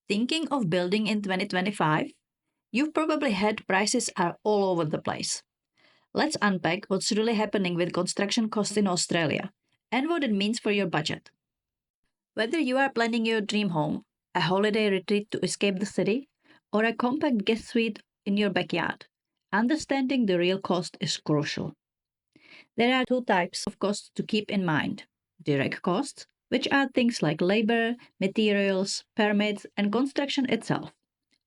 Thinking of building in 2025? You've probably heard prices are all over the place. Let's unpack what's really happening with construction costs in Australia and what it means for your budget. Whether you are planning your dream home, a holiday retreat to escape the city, or a compact guest suite in your backyard, understanding the real cost is crucial. There are two types of costs to keep in mind: direct costs, which are things like labor, materials, permits, and construction itself,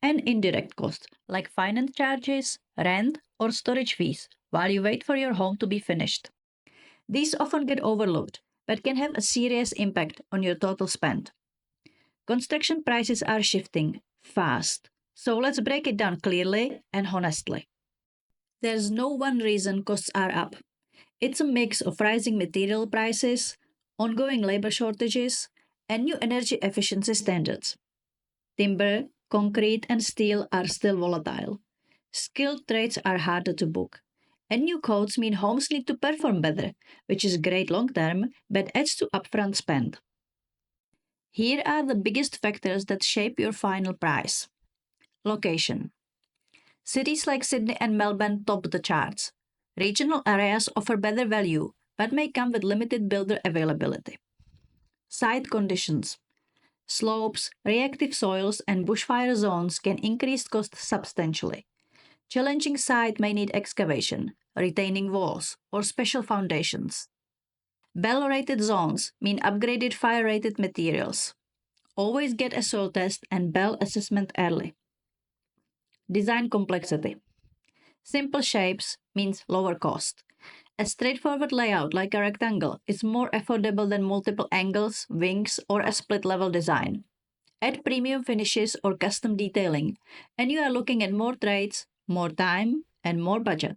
and indirect costs like finance charges, rent, or storage fees while you wait for your home to be finished. These often get overlooked but can have a serious impact on your total spend. Construction prices are shifting fast, so let's break it down clearly and honestly. There's no one reason costs are up. It's a mix of rising material prices, ongoing labor shortages, and new energy efficiency standards. Timber, concrete, and steel are still volatile. Skilled trades are harder to book. And new codes mean homes need to perform better, which is great long term but adds to upfront spend. Here are the biggest factors that shape your final price. Location. Cities like Sydney and Melbourne top the charts. Regional areas offer better value but may come with limited builder availability. Site conditions. Slopes, reactive soils, and bushfire zones can increase costs substantially. Challenging site may need excavation, retaining walls, or special foundations. Bell-rated zones mean upgraded fire-rated materials. Always get a soil test and Bell assessment early. Design complexity. Simple shapes means lower cost. A straightforward layout like a rectangle is more affordable than multiple angles, wings, or a split-level design. Add premium finishes or custom detailing, and you are looking at more trades, more time, and more budget.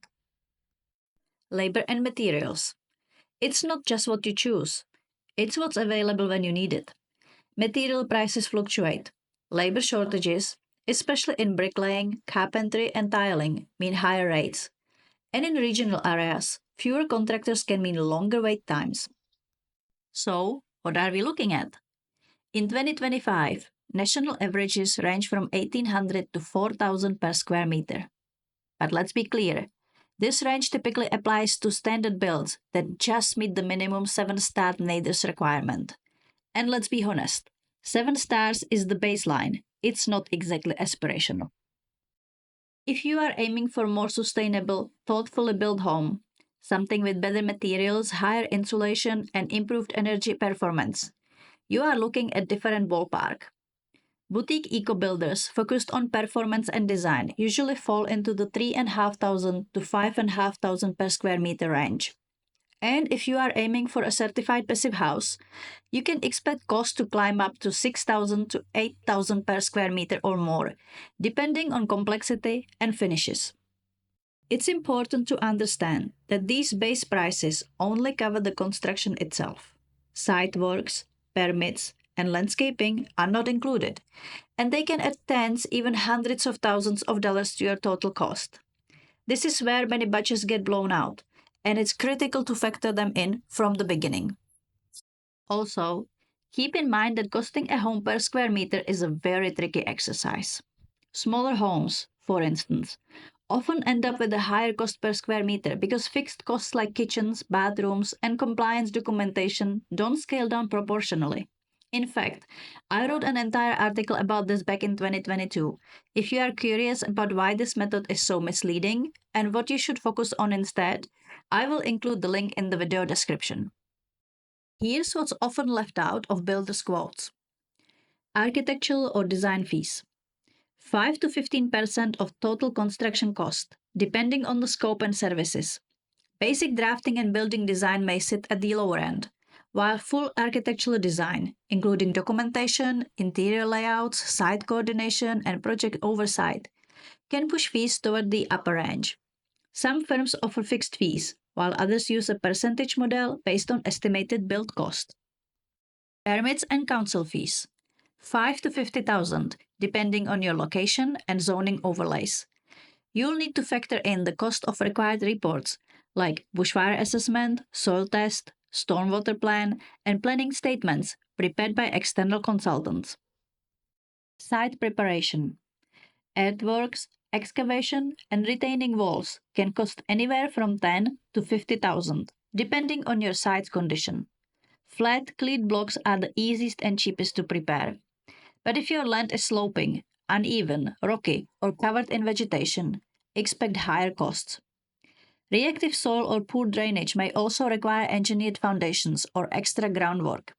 Labor and materials. It's not just what you choose, it's what's available when you need it. Material prices fluctuate. Labor shortages, especially in bricklaying, carpentry, and tiling, mean higher rates. And in regional areas, fewer contractors can mean longer wait times. So, what are we looking at? In 2025, national averages range from 1800 to 4000 per square meter. But let's be clear, this range typically applies to standard builds that just meet the minimum 7-star NAIDERS requirement. And let's be honest, 7 stars is the baseline, it's not exactly aspirational. If you are aiming for more sustainable, thoughtfully built home, something with better materials, higher insulation, and improved energy performance, you are looking at different ballpark. Boutique eco-builders focused on performance and design usually fall into the 3,500 to 5,500 per square meter range. And if you are aiming for a certified passive house, you can expect costs to climb up to 6,000 to 8,000 per square meter or more, depending on complexity and finishes. It's important to understand that these base prices only cover the construction itself. Site works, permits, and landscaping are not included, and they can add tens, even hundreds of thousands of dollars to your total cost. This is where many budgets get blown out, and it's critical to factor them in from the beginning. Also, keep in mind that costing a home per square meter is a very tricky exercise. Smaller homes, for instance, often end up with a higher cost per square meter because fixed costs like kitchens, bathrooms, and compliance documentation don't scale down proportionally. In fact, I wrote an entire article about this back in 2022. If you are curious about why this method is so misleading and what you should focus on instead, I will include the link in the video description. Here's what's often left out of builders' quotes: architectural or design fees. 5 to 15% of total construction cost, depending on the scope and services. Basic drafting and building design may sit at the lower end, while full architectural design, including documentation, interior layouts, site coordination, and project oversight, can push fees toward the upper range. Some firms offer fixed fees, while others use a percentage model based on estimated build cost. Permits and council fees. 5 to 50,000, depending on your location and zoning overlays. You'll need to factor in the cost of required reports like bushfire assessment, soil test, stormwater plan, and planning statements prepared by external consultants. Site preparation. Earthworks, excavation, and retaining walls can cost anywhere from 10 to 50,000, depending on your site's condition. Flat, clean blocks are the easiest and cheapest to prepare. But if your land is sloping, uneven, rocky, or covered in vegetation, expect higher costs. Reactive soil or poor drainage may also require engineered foundations or extra groundwork.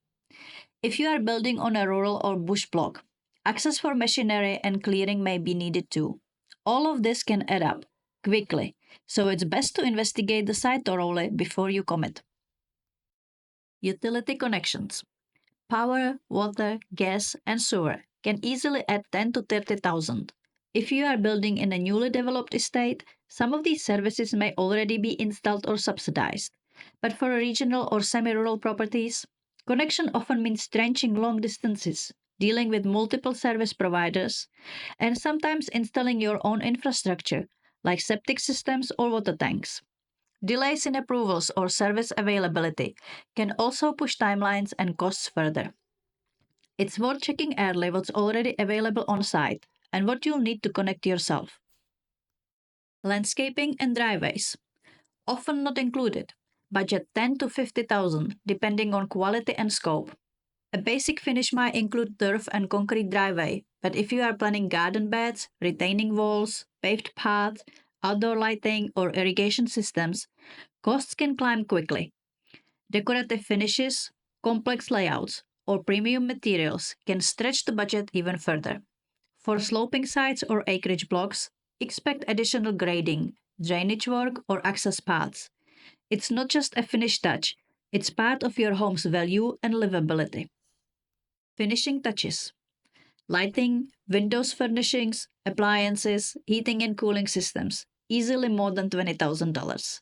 If you are building on a rural or bush block, access for machinery and clearing may be needed too. All of this can add up quickly, so it's best to investigate the site thoroughly before you commit. Utility connections. Power, water, gas, and sewer can easily add 10 to 30,000. If you are building in a newly developed estate, some of these services may already be installed or subsidized. But for regional or semi-rural properties, connection often means trenching long distances, dealing with multiple service providers, and sometimes installing your own infrastructure, like septic systems or water tanks. Delays in approvals or service availability can also push timelines and costs further. It's worth checking early what's already available on site and what you'll need to connect yourself. Landscaping and driveways, often not included. Budget 10 to 50,000 depending on quality and scope. A basic finish might include turf and concrete driveway, but if you are planning garden beds, retaining walls, paved paths, outdoor lighting, or irrigation systems, costs can climb quickly. Decorative finishes, complex layouts, or premium materials can stretch the budget even further. For sloping sites or acreage blocks, expect additional grading, drainage work, or access paths. It's not just a finished touch, it's part of your home's value and livability. Finishing touches. Lighting, windows furnishings, appliances, heating and cooling systems, easily more than $20,000.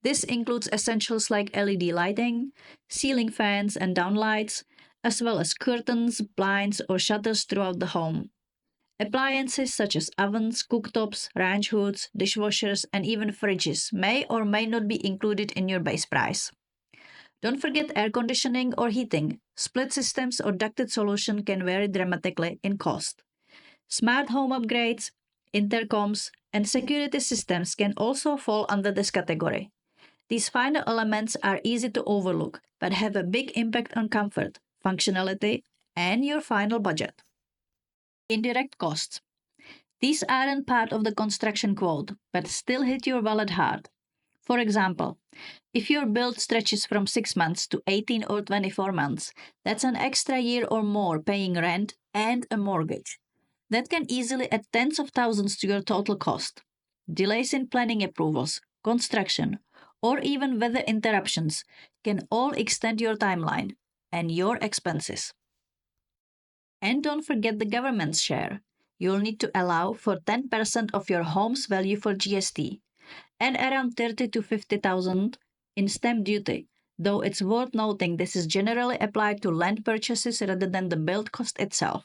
This includes essentials like LED lighting, ceiling fans and downlights, as well as curtains, blinds, or shutters throughout the home. Appliances such as ovens, cooktops, range hoods, dishwashers, and even fridges may or may not be included in your base price. Don't forget air conditioning or heating. Split systems or ducted solution can vary dramatically in cost. Smart home upgrades, intercoms, and security systems can also fall under this category. These final elements are easy to overlook, but have a big impact on comfort, functionality, and your final budget. Indirect costs. These aren't part of the construction quote, but still hit your wallet hard. For example, if your build stretches from 6 months to 18 or 24 months, that's an extra year or more paying rent and a mortgage. That can easily add tens of thousands to your total cost. Delays in planning approvals, construction, or even weather interruptions can all extend your timeline and your expenses. And don't forget the government's share. You'll need to allow for 10% of your home's value for GST and around 30 to 50,000 in stamp duty, though it's worth noting this is generally applied to land purchases rather than the build cost itself.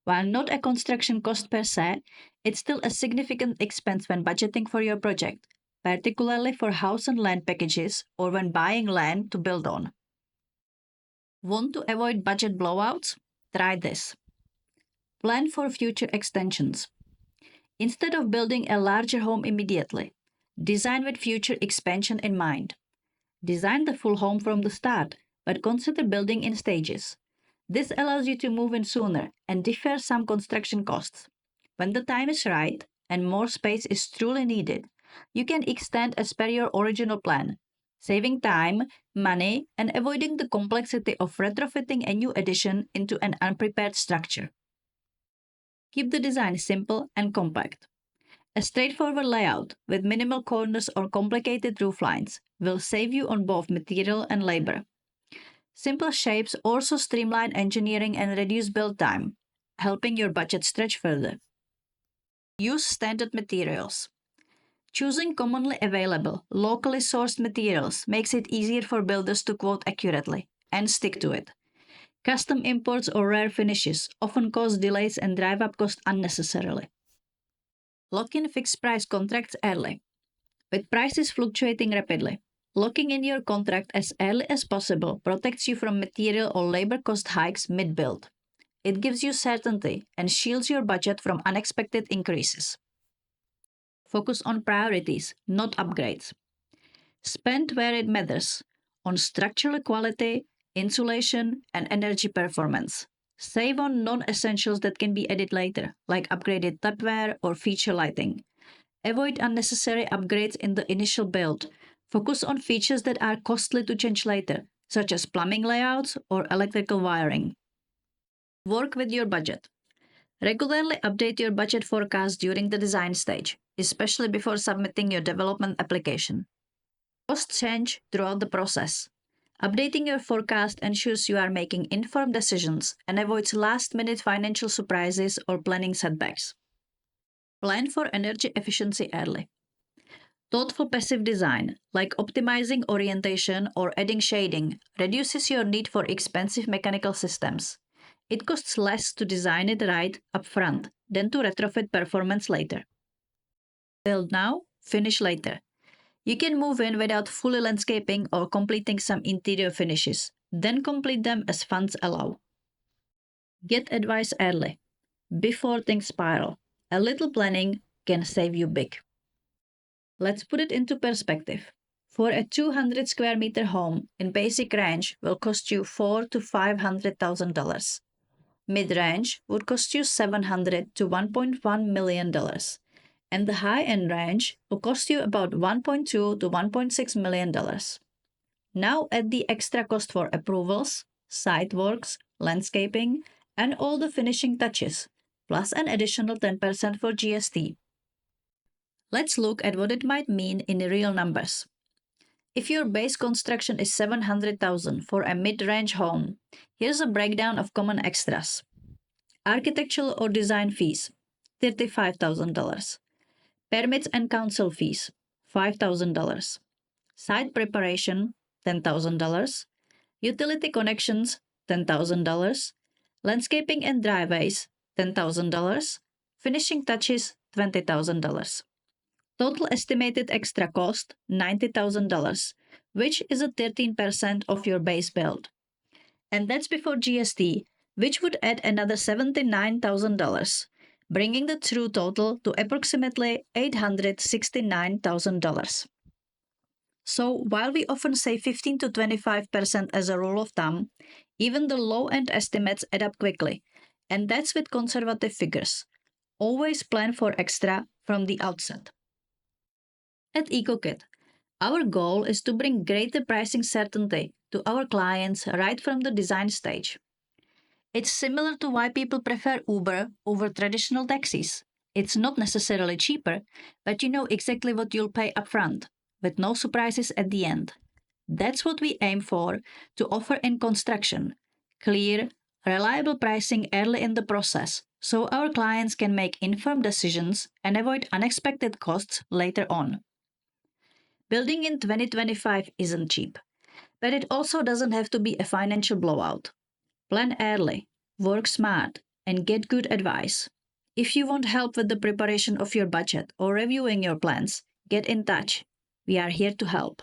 While not a construction cost per se, it's still a significant expense when budgeting for your project, particularly for house and land packages or when buying land to build on. Want to avoid budget blowouts? Try this. Plan for future extensions. Instead of building a larger home immediately, design with future expansion in mind. Design the full home from the start, but consider building in stages. This allows you to move in sooner and defer some construction costs. When the time is right and more space is truly needed, you can extend as per your original plan, saving time, money, and avoiding the complexity of retrofitting a new addition into an unprepared structure. Keep the design simple and compact. A straightforward layout with minimal corners or complicated roof lines will save you on both material and labor. Simple shapes also streamline engineering and reduce build time, helping your budget stretch further. Use standard materials. Choosing commonly available, locally sourced materials makes it easier for builders to quote accurately and stick to it. Custom imports or rare finishes often cause delays and drive up cost unnecessarily. Lock in fixed price contracts early. With prices fluctuating rapidly, locking in your contract as early as possible protects you from material or labor cost hikes mid-build. It gives you certainty and shields your budget from unexpected increases. Focus on priorities, not upgrades. Spend where it matters on structural quality, insulation, and energy performance. Save on non essentials that can be added later, like upgraded tapware or feature lighting. Avoid unnecessary upgrades in the initial build. Focus on features that are costly to change later, such as plumbing layouts or electrical wiring. Work with your budget. Regularly update your budget forecast during the design stage, especially before submitting your development application. Costs change throughout the process. Updating your forecast ensures you are making informed decisions and avoids last minute financial surprises or planning setbacks. Plan for energy efficiency early. Thoughtful passive design, like optimizing orientation or adding shading, reduces your need for expensive mechanical systems. It costs less to design it right upfront than to retrofit performance later. Build now, finish later. You can move in without fully landscaping or completing some interior finishes, then complete them as funds allow. Get advice early, before things spiral. A little planning can save you big. Let's put it into perspective. For a 200 square meter home in basic range will cost you $400,000 to $500,000. Mid-range would cost you $700,000 to $1.1 million, and the high-end range will cost you about $1.2 to $1.6 million. Now add the extra cost for approvals, site works, landscaping, and all the finishing touches, plus an additional 10% for GST. Let's look at what it might mean in real numbers. If your base construction is $700,000 for a mid-range home, here's a breakdown of common extras. Architectural or design fees, $35,000. Permits and council fees, $5,000. Site preparation, $10,000. Utility connections, $10,000. Landscaping and driveways, $10,000. Finishing touches, $20,000. Total estimated extra cost, $90,000, which is a 13% of your base build. And that's before GST, which would add another $79,000, bringing the true total to approximately $869,000. So while we often say 15 to 25% as a rule of thumb, even the low-end estimates add up quickly, and that's with conservative figures. Always plan for extra from the outset. At EcoKit, our goal is to bring greater pricing certainty to our clients right from the design stage. It's similar to why people prefer Uber over traditional taxis. It's not necessarily cheaper, but you know exactly what you'll pay upfront, with no surprises at the end. That's what we aim for to offer in construction: clear, reliable pricing early in the process, so our clients can make informed decisions and avoid unexpected costs later on. Building in 2025 isn't cheap, but it also doesn't have to be a financial blowout. Plan early, work smart, and get good advice. If you want help with the preparation of your budget or reviewing your plans, get in touch. We are here to help.